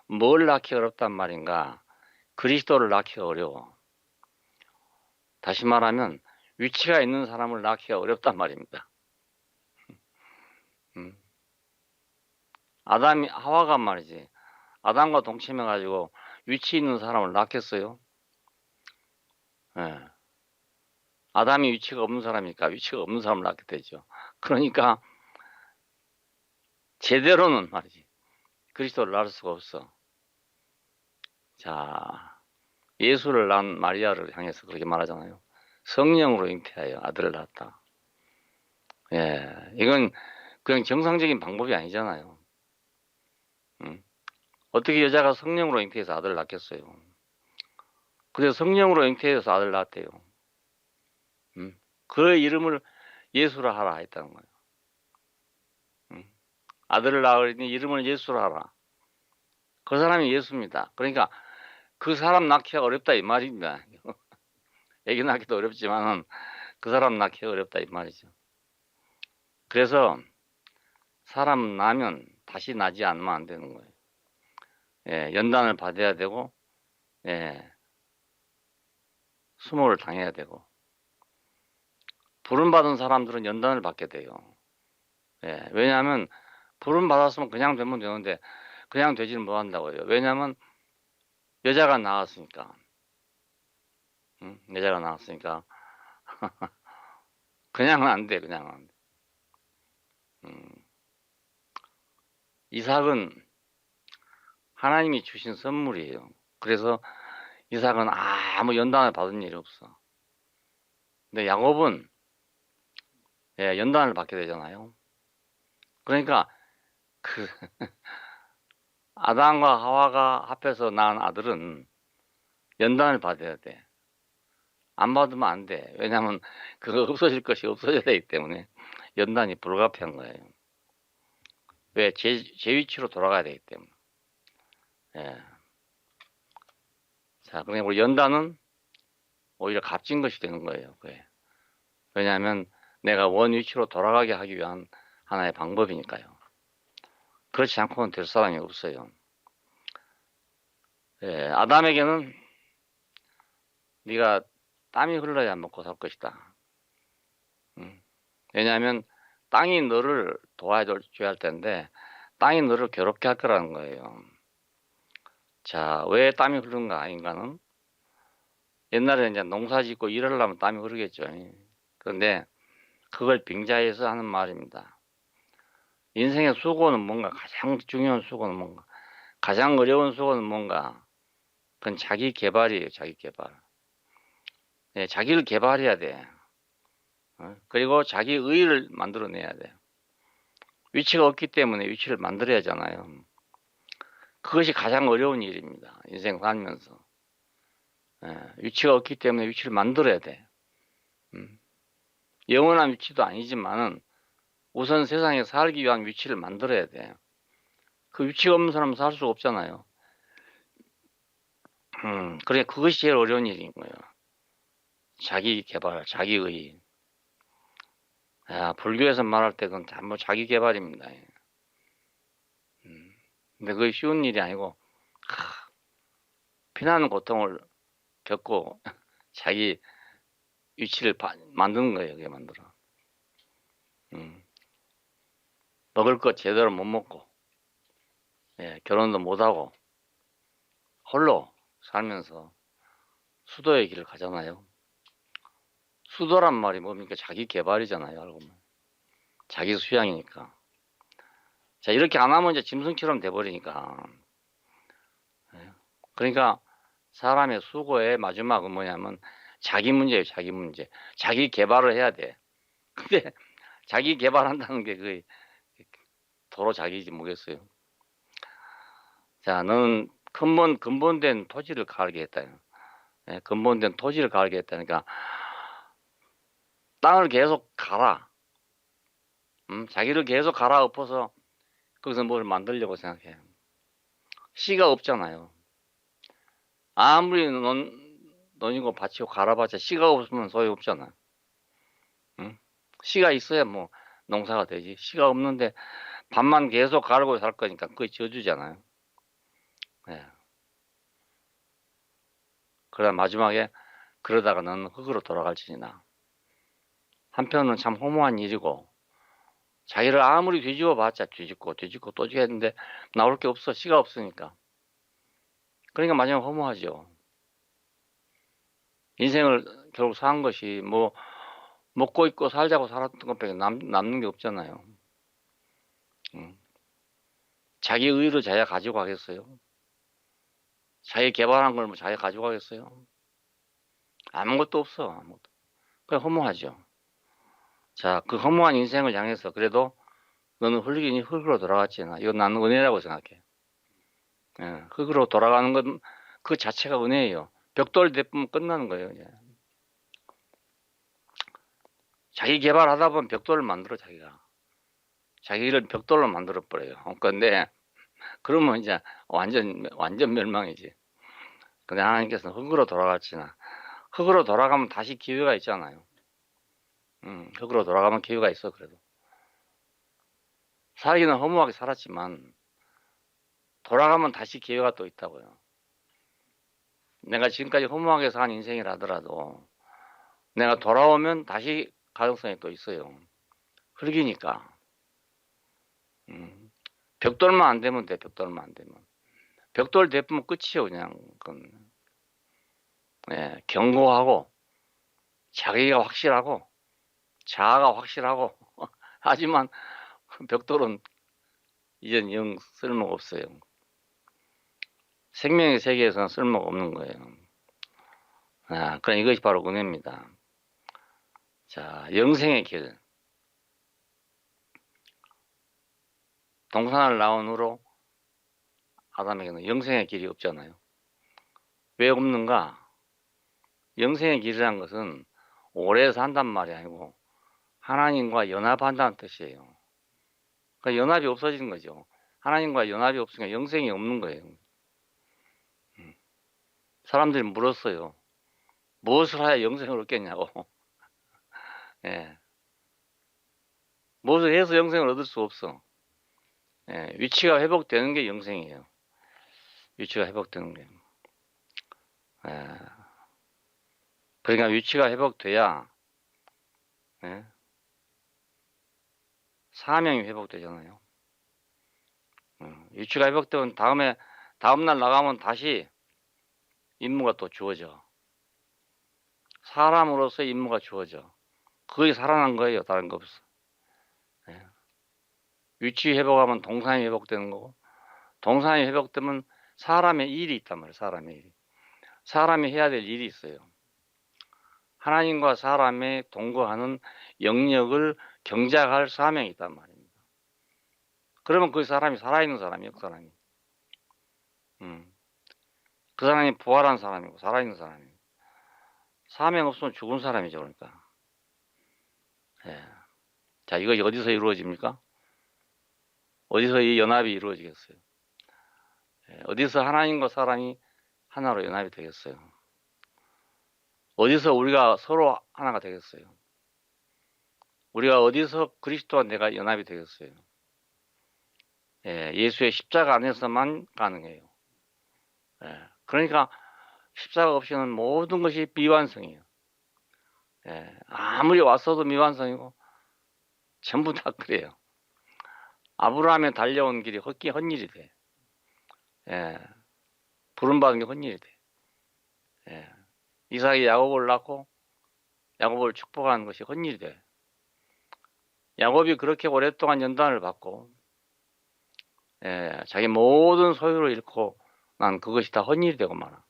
뭘 낳기 어렵단 말인가? 그리스도를 낳기가 어려워. 다시 말하면 위치가 있는 사람을 낳기가 어렵단 말입니다. 음. 하와가 말이지. 아담과 동침해가지고 위치 있는 사람을 낳겠어요? 예. 아담이 위치가 없는 사람이니까 위치가 없는 사람을 낳게 되죠. 그러니까 제대로는 말이지. 그리스도를 낳을 수가 없어. 자, 예수를 낳은 마리아를 향해서 그렇게 말하잖아요. 성령으로 잉태하여 아들을 낳았다. 예, 이건 그냥 정상적인 방법이 아니잖아요. 어떻게 여자가 성령으로 잉태해서 아들을 낳겠어요? 그래서 성령으로 잉태해서 아들을 낳았대요. 그 이름을 예수라 하라 했다는 거예요. 아들을 낳으니 이름을 예수라 하라. 그 사람이 예수입니다. 그러니까 그 사람 낳기가 어렵다 이 말입니다. 애기 낳기도 어렵지만 그 사람 낳기가 어렵다 이 말이죠. 그래서 사람 낳으면 다시 나지 않으면 안 되는 거예요. 예, 연단을 받아야 되고, 예, 수모를 당해야 되고, 부름받은 사람들은 연단을 받게 돼요. 예, 왜냐하면 부름 받았으면 그냥 되면 되는데 그냥 되지는 못한다고요. 왜냐하면 여자가 나왔으니까. 여자가 나왔으니까 그냥은 안 돼. 그냥은 안 돼. 이삭은 하나님이 주신 선물이에요. 그래서 이삭은 아무 연단을 받은 일이 없어. 근데 야곱은 예, 연단을 받게 되잖아요. 그러니까 그 아담과 하와가 합해서 낳은 아들은 연단을 받아야 돼. 안 받으면 안 돼. 왜냐하면 그거 없어질 것이 없어져야 되기 때문에 연단이 불가피한 거예요. 왜? 제 위치로 돌아가야 되기 때문에. 예. 자, 그러니까 우리 연단은 오히려 값진 것이 되는 거예요. 그게. 왜냐하면 내가 원 위치로 돌아가게 하기 위한 하나의 방법이니까요. 그렇지 않고는 될 사람이 없어요. 예, 아담에게는 네가 땀이 흘러야 먹고 살 것이다. 왜냐하면 땅이 너를 도와줘야 할 텐데 땅이 너를 괴롭게 할 거라는 거예요. 자, 왜 땀이 흐르는가 인간은? 옛날에 이제 농사 짓고 일하려면 땀이 흐르겠죠. 그런데 그걸 빙자해서 하는 말입니다. 인생의 수고는 뭔가, 가장 중요한 수고는 뭔가, 가장 어려운 수고는 뭔가, 그건 자기 개발이에요. 자기 개발. 네, 자기를 개발해야 돼. 그리고 자기 의의를 만들어내야 돼. 위치가 없기 때문에 위치를 만들어야 하잖아요. 그것이 가장 어려운 일입니다. 인생 살면서. 위치가 없기 때문에 위치를 만들어야 돼. 영원한 위치도 아니지만은 우선 세상에 살기 위한 위치를 만들어야 돼. 그 위치가 없는 사람은 살 수가 없잖아요. 그래, 그것이 제일 어려운 일인 거예요. 자기 개발, 자기의. 불교에서 말할 때 그건 전부 자기 개발입니다. 근데 그게 쉬운 일이 아니고, 피나는 고통을 겪고 자기 위치를 만드는 거예요. 그게 만들어. 먹을 것 제대로 못 먹고, 예, 결혼도 못하고, 홀로 살면서 수도의 길을 가잖아요. 수도란 말이 뭡니까? 자기 개발이잖아요. 알고 보면. 자기 수양이니까. 자, 이렇게 안 하면 이제 짐승처럼 돼버리니까. 그러니까 사람의 수고의 마지막은 뭐냐면 자기 문제예요. 자기 문제. 자기 개발을 해야 돼. 근데 자기 개발한다는 게 거의 도로 자기지 뭐겠어요. 자, 너는 근본된 토지를 갈게 했다. 근본된 토지를 갈게 했다니까 땅을 계속 갈아. 자기를 계속 갈아엎어서 거기서 뭘 만들려고 생각해. 씨가 없잖아요. 아무리 논이고 밭이고 갈아봤자 씨가 없으면 소용없잖아. 씨가 있어야 뭐 농사가 되지. 씨가 없는데 밭만 계속 갈고 살 거니까 그게 저주잖아요. 예. 그러다 마지막에 그러다가 너는 흙으로 돌아갈지니라. 한편은 참 허무한 일이고 자기를 아무리 뒤집어 봤자 뒤집고 뒤집고 또 뒤집는데 나올 게 없어. 씨가 없으니까. 그러니까 마지막 허무하죠. 인생을 결국 산 것이 뭐 먹고 있고 살자고 살았던 것밖에 남는 게 없잖아요. 자기 의의로 자기가 가지고 가겠어요? 자기 개발한 걸 뭐 자기가 가지고 가겠어요? 아무것도 없어. 아무것도. 그냥 허무하죠. 자, 그 허무한 인생을 향해서 그래도 너는 흙이니 흙으로 돌아갔지나. 이건 나는 은혜라고 생각해. 예, 흙으로 돌아가는 건 그 자체가 은혜예요. 벽돌 대보면 끝나는 거예요. 이제. 자기 개발하다 보면 벽돌을 만들어 자기가. 자기를 벽돌로 만들어 버려요. 근데 그러면 이제 완전 멸망이지. 근데 하나님께서는 흙으로 돌아갔지나. 흙으로 돌아가면 다시 기회가 있잖아요. 흙으로 돌아가면 기회가 있어. 그래도 살기는 허무하게 살았지만 돌아가면 다시 기회가 또 있다고요. 내가 지금까지 허무하게 산 인생이라 하더라도 내가 돌아오면 다시 가능성이 또 있어요. 흙이니까. 벽돌만 안 되면 돼. 벽돌만 안 되면. 벽돌 대부분 끝이에요. 그냥 그건. 예, 견고하고 자기가 확실하고 자아가 확실하고 하지만 벽돌은 이젠 영 쓸모가 없어요. 생명의 세계에서는 쓸모가 없는 거예요. 그럼 이것이 바로 은혜입니다. 자, 영생의 길. 동산을 나온 후로 아담에게는 영생의 길이 없잖아요. 왜 없는가? 영생의 길이라는 것은 오래 산단 말이 아니고 하나님과 연합한다는 뜻이에요. 그러니까 연합이 없어지는 거죠. 하나님과 연합이 없으니까 영생이 없는 거예요. 사람들이 물었어요. 무엇을 해야 영생을 얻겠냐고. 예. 무엇을 해서 영생을 얻을 수 없어. 예. 위치가 회복되는 게 영생이에요. 위치가 회복되는 게. 예. 그러니까 위치가 회복돼야 예. 사명이 회복되잖아요. 위치가 회복되면 다음날 나가면 다시 임무가 또 주어져. 사람으로서 임무가 주어져. 그게 살아난 거예요. 다른 거 없어. 예. 위치 회복하면 동산이 회복되는 거고, 동산이 회복되면 사람의 일이 있단 말이에요. 사람의 일이. 사람이 해야 될 일이 있어요. 하나님과 사람의 동거하는 영역을 경작할 사명이 있단 말입니다. 그러면 그 사람이 살아있는 사람이에요. 그 사람이. 그 사람이 부활한 사람이고 살아있는 사람이에요. 사명 없으면 죽은 사람이죠. 그러니까. 예. 자, 이것이 어디서 이루어집니까? 어디서 이 연합이 이루어지겠어요? 예. 어디서 하나님과 사람이 하나로 연합이 되겠어요? 어디서 우리가 서로 하나가 되겠어요? 우리가 어디서 그리스도와 내가 연합이 되겠어요? 예, 예수의 십자가 안에서만 가능해요. 예, 그러니까 십자가 없이는 모든 것이 미완성이에요. 예, 아무리 왔어도 미완성이고 전부 다 그래요. 아브라함에 달려온 길이 헛일이 돼. 예, 부름받은 게 헛일이 돼. 예, 이삭이 야곱을 낳고 야곱을 축복하는 것이 헛일이 돼. 야곱이 그렇게 오랫동안 연단을 받고 자기 모든 소유를 잃고 난 그것이 다 헛일이 되고 말아.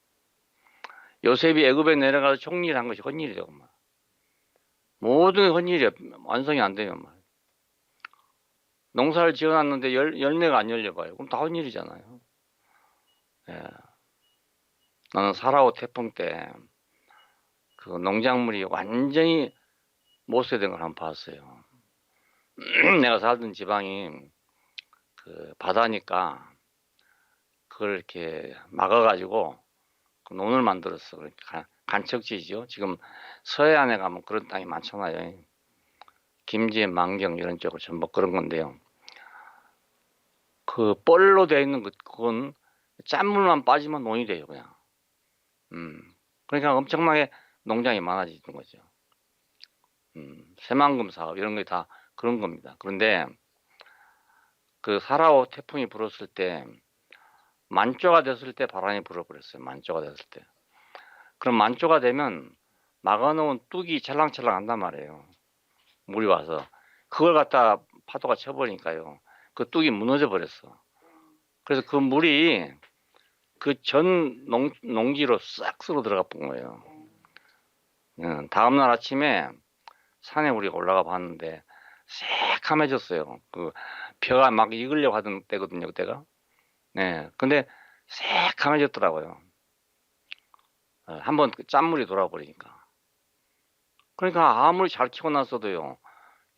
요셉이 애굽에 내려가서 총리를 한 것이 헛일이 되고 말아. 모든 헛일이 완성이 안 되면 말이야. 농사를 지어놨는데 열매가 안 열려봐요. 그럼 다 헛일이잖아요. 예. 나는 사라오 태풍 때 그 농작물이 완전히 못되는 걸 한번 봤어요. 내가 살던 지방이 그 바다니까 그걸 이렇게 막아가지고 그 논을 만들었어. 그러니까 간척지죠. 지금 서해안에 가면 그런 땅이 많잖아요. 김제, 만경 이런 쪽으로 전부 그런 건데요. 그 뻘로 되어 있는 그건 짠물만 빠지면 논이 돼요, 그냥. 그러니까 엄청나게 농장이 많아지는 거죠. 새만금 사업 이런 게 다 그런 겁니다. 그런데 그 사라오 태풍이 불었을 때 만조가 됐을 때 바람이 불어버렸어요. 만조가 됐을 때. 그럼 만조가 되면 막아놓은 뚝이 찰랑찰랑 한단 말이에요. 물이 와서. 그걸 갖다 파도가 쳐버리니까요. 그 뚝이 무너져 버렸어. 그래서 그 물이 그 전 농지로 싹 쓸어 들어가 본 거예요. 다음날 아침에 산에 우리가 올라가 봤는데 새카매졌어요. 그 벼가 막 익으려고 하던 때거든요, 그때가. 네. 근데 새카매졌더라고요. 한번 짠물이 돌아버리니까. 그러니까 아무리 잘 키워 놨어도요,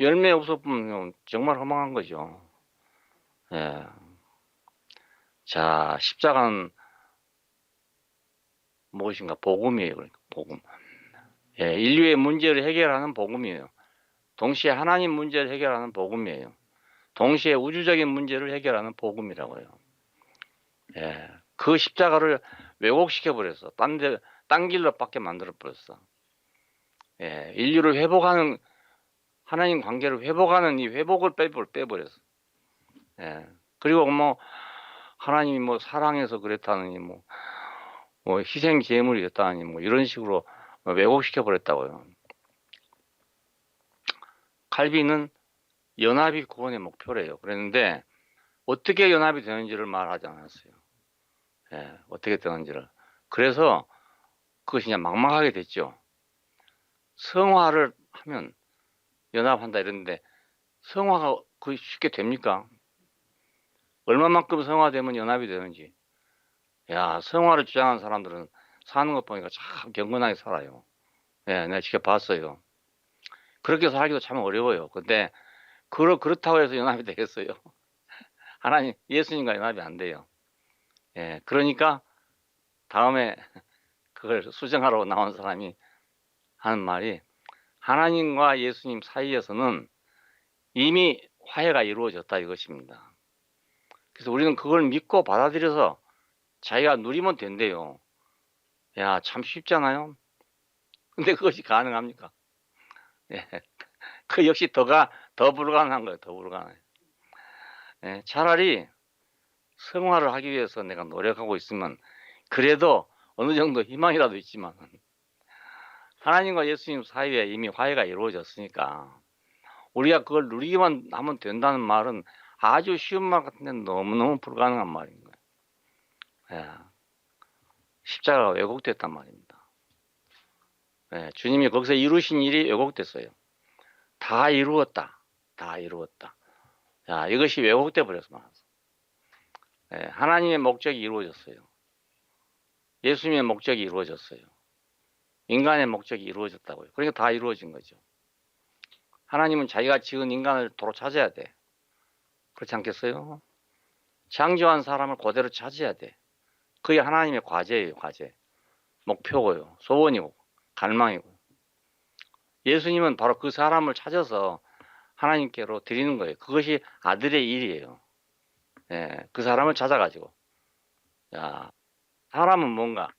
열매 없어보면 정말 허망한 거죠. 예. 자, 십자가는 무엇인가? 복음이에요. 그러니까 복음. 예, 인류의 문제를 해결하는 복음이에요. 동시에 하나님 문제를 해결하는 복음이에요. 동시에 우주적인 문제를 해결하는 복음이라고요. 예, 그 십자가를 왜곡시켜 버렸어. 딴 길로 밖에 만들어 버렸어. 예, 인류를 회복하는 하나님 관계를 회복하는 이 회복을 빼버렸어. 예, 그리고 뭐 하나님이 뭐 사랑해서 그랬다느니 뭐 희생 제물이 됐다느니 뭐 이런 식으로 왜곡시켜 버렸다고요. 칼빈은 연합이 구원의 목표래요. 그랬는데 어떻게 연합이 되는지를 말하지 않았어요. 예, 어떻게 되는지를. 그래서 그것이 그냥 막막하게 됐죠. 성화를 하면 연합한다 이랬는데 성화가 그게 쉽게 됩니까? 얼마만큼 성화되면 연합이 되는지. 야, 성화를 주장하는 사람들은 사는 것 보니까 참 경건하게 살아요. 예, 내가 직접 봤어요. 그렇게 살기도 참 어려워요. 근데 그렇다고 해서 연합이 되겠어요? 하나님, 예수님과 연합이 안 돼요. 예, 그러니까 다음에 그걸 수정하러 나온 사람이 하는 말이 하나님과 예수님 사이에서는 이미 화해가 이루어졌다 이것입니다. 그래서 우리는 그걸 믿고 받아들여서 자기가 누리면 된대요. 야, 참 쉽잖아요. 근데 그것이 가능합니까? 예, 그 역시 더 불가능한 거예요. 더 불가능해요. 예, 차라리 성화를 하기 위해서 내가 노력하고 있으면 그래도 어느 정도 희망이라도 있지만 하나님과 예수님 사이에 이미 화해가 이루어졌으니까 우리가 그걸 누리기만 하면 된다는 말은 아주 쉬운 말 같은데 너무너무 불가능한 말인 거예요. 예, 십자가가 왜곡됐단 말입니다. 예, 주님이 거기서 이루신 일이 왜곡됐어요. 다 이루었다. 다 이루었다. 야, 이것이 왜곡돼 버려서 말았어. 예, 하나님의 목적이 이루어졌어요. 예수님의 목적이 이루어졌어요. 인간의 목적이 이루어졌다고요. 그러니까 다 이루어진 거죠. 하나님은 자기가 지은 인간을 도로 찾아야 돼. 그렇지 않겠어요? 창조한 사람을 그대로 찾아야 돼. 그게 하나님의 과제예요, 과제. 목표고요. 소원이고, 갈망이고. 예수님은 바로 그 사람을 찾아서 하나님께로 드리는 거예요. 그것이 아들의 일이에요. 예, 그 사람을 찾아가지고. 야, 사람은 뭔가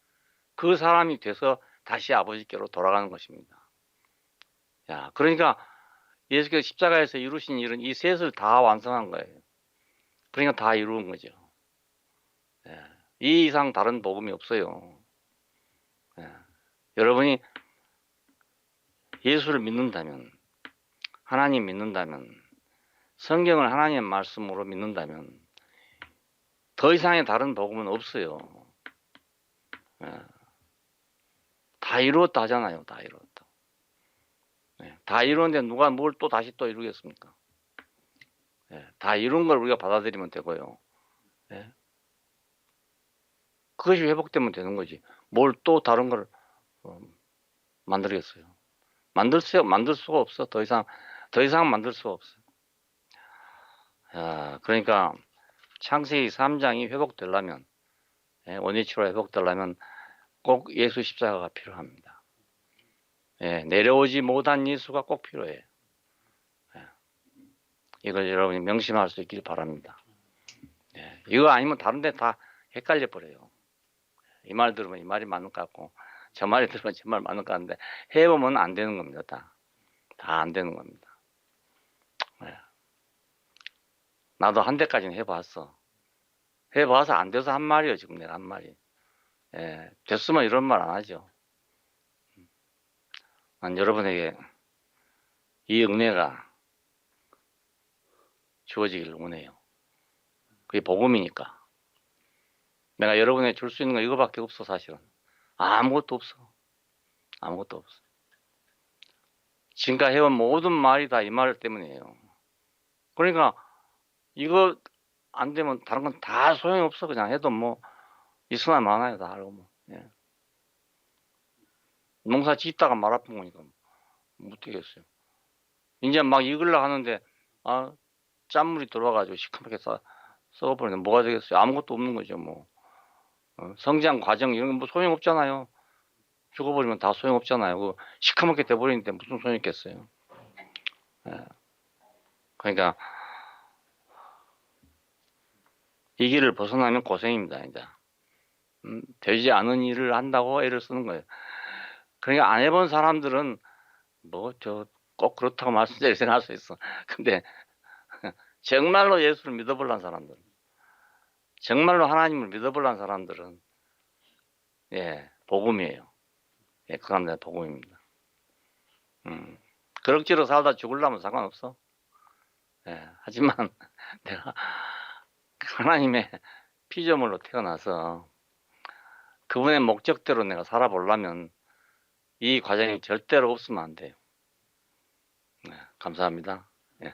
그 사람이 돼서 다시 아버지께로 돌아가는 것입니다. 야, 그러니까 예수께서 십자가에서 이루신 일은 이 셋을 다 완성한 거예요. 그러니까 다 이루은 거죠. 예, 이 이상 다른 복음이 없어요. 예, 여러분이 예수를 믿는다면, 하나님 믿는다면, 성경을 하나님의 말씀으로 믿는다면 더 이상의 다른 복음은 없어요. 예, 다 이루었다 하잖아요. 다 이루었다. 예, 다 이루었는데 누가 뭘 또 다시 또 이루겠습니까? 예, 다 이룬 걸 우리가 받아들이면 되고요. 예, 그것이 회복되면 되는 거지. 뭘 또 다른 걸 만들겠어요. 만들 수가 없어. 더 이상 만들 수가 없어. 그러니까 창세기 3장이 회복되려면, 원위치로 회복되려면 꼭 예수 십자가가 필요합니다. 예, 내려오지 못한 예수가 꼭 필요해요. 예, 이걸 여러분이 명심할 수 있길 바랍니다. 예, 이거 아니면 다른 데 다 헷갈려 버려요. 이 말 들으면 이 말이 맞는 것 같고 저 말이 들으면 저 말 맞는 것 같은데 해보면 안 되는 겁니다. 다 안 되는 겁니다. 예. 나도 한 대까지는 해봤어. 해봐서 안 돼서 한 말이에요. 지금 내가 한 말이. 예. 됐으면 이런 말 안 하죠. 난 여러분에게 이 은혜가 주어지기를 원해요. 그게 복음이니까. 내가 여러분에게 줄 수 있는 건 이거밖에 없어, 사실은. 아무것도 없어. 아무것도 없어. 지금까지 해온 모든 말이 다 이 말 때문이에요. 그러니까 이거 안 되면 다른 건 다 소용이 없어. 그냥 해도 뭐 있으나 마나요. 다 알고 뭐. 예. 농사 짓다가 말 아픈 거니까 못 되겠어요. 이제 막 익으려고 하는데 아 짠물이 들어와가지고 시커멓게 썩어버리면 뭐가 되겠어요. 아무것도 없는 거죠. 뭐 성장 과정 이런 건 뭐 소용없잖아요. 죽어버리면 다 소용없잖아요. 그 시커멓게 돼버리는데 무슨 소용이 있겠어요. 예. 그러니까 이 길을 벗어나면 고생입니다. 이제 되지 않은 일을 한다고 애를 쓰는 거예요. 그러니까 안 해본 사람들은 뭐 저 꼭 그렇다고 말씀드릴 생각할 수 있어. 근데 정말로 예수를 믿어보려는 사람들, 정말로 하나님을 믿어보려는 사람들은 예 복음이에요. 예, 그 사람들은 복음입니다. 그럭저럭 살다 죽으려면 상관없어. 예, 하지만 내가 하나님의 피조물로 태어나서 그분의 목적대로 내가 살아보려면 이 과정이 절대로 없으면 안 돼요. 네, 감사합니다. 예.